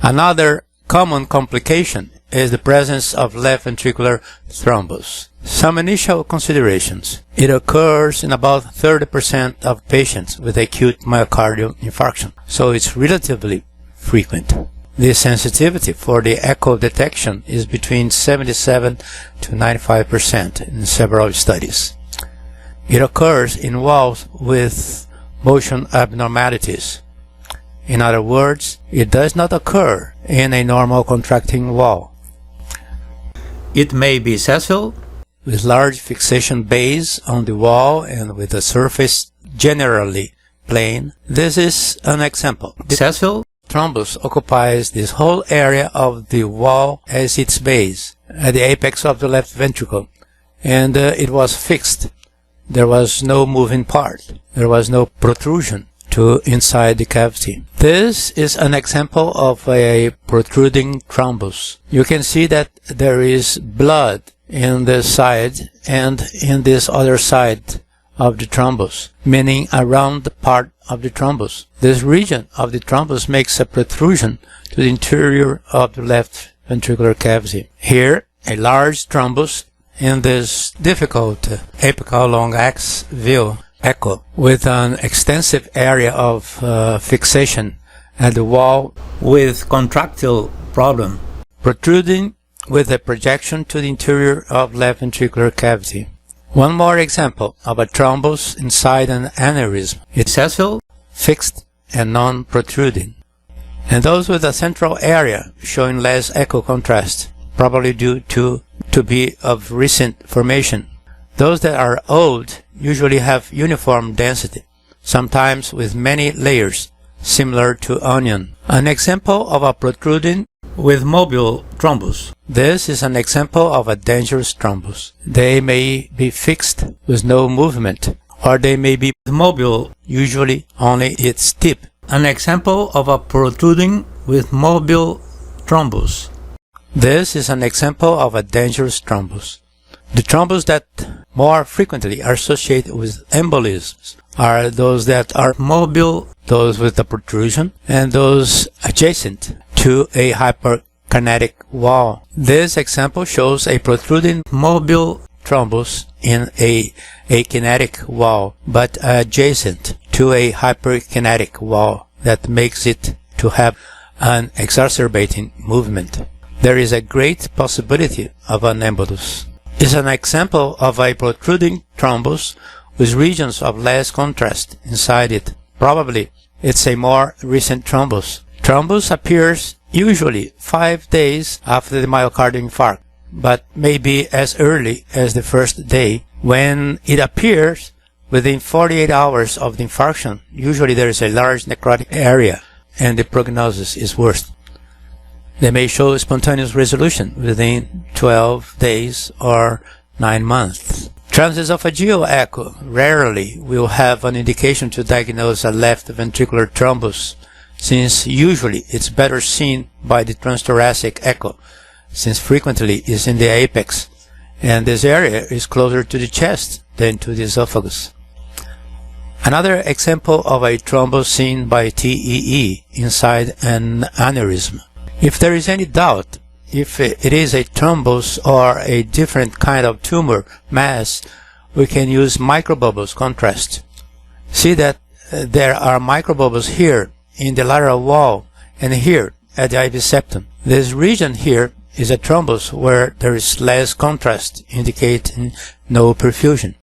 Another common complication is the presence of left ventricular thrombus. Some initial considerations. It occurs in about 30% of patients with acute myocardial infarction, so it's relatively frequent. The sensitivity for the echo detection is between 77 to 95% in several studies. It occurs in walls with motion abnormalities. In other words, it does not occur in a normal contracting wall. It may be sessile, with large fixation base on the wall and with the surface generally plane. This is an example. The sessile thrombus occupies this whole area of the wall as its base, at the apex of the left ventricle, and it was fixed. There was no moving part. There was no protrusion to inside the cavity. This is an example of a protruding thrombus. You can see that there is blood in this side and in this other side of the thrombus, meaning around the part of the thrombus. This region of the thrombus makes a protrusion to the interior of the left ventricular cavity. Here, a large thrombus in this difficult apical long axis view echo with an extensive area of fixation at the wall with contractile problem, protruding with a projection to the interior of left ventricular cavity. One more example of a thrombus inside an aneurysm. It's sessile, fixed, and non-protruding. And those with a central area showing less echo contrast, probably due to be of recent formation. Those that are old usually have uniform density, sometimes with many layers, similar to onion. An example of a protruding with mobile thrombus. This is an example of a dangerous thrombus. They may be fixed with no movement, or they may be mobile, usually only its tip. An example of a protruding with mobile thrombus. This is an example of a dangerous thrombus. The thrombus that more frequently are associated with embolisms are those that are mobile, those with a protrusion, and those adjacent to a hyperkinetic wall. This example shows a protruding mobile thrombus in a kinetic wall, but adjacent to a hyperkinetic wall that makes it to have an exacerbating movement. There is a great possibility of an embolus. Is an example of a protruding thrombus with regions of less contrast inside it. Probably it's a more recent thrombus. Thrombus appears usually 5 days after the myocardial infarct, but may be as early as the first day. When it appears within 48 hours of the infarction, usually there is a large necrotic area and the prognosis is worse. They may show spontaneous resolution within 12 days or 9 months. Transesophageal echo rarely will have an indication to diagnose a left ventricular thrombus, since usually it's better seen by the transthoracic echo, since frequently it's in the apex, and this area is closer to the chest than to the esophagus. Another example of a thrombus seen by TEE inside an aneurysm. If there is any doubt if it is a thrombus or a different kind of tumor mass, we can use microbubbles contrast. See that there are microbubbles here in the lateral wall and here at the IV septum. This region here is a thrombus where there is less contrast, indicating no perfusion.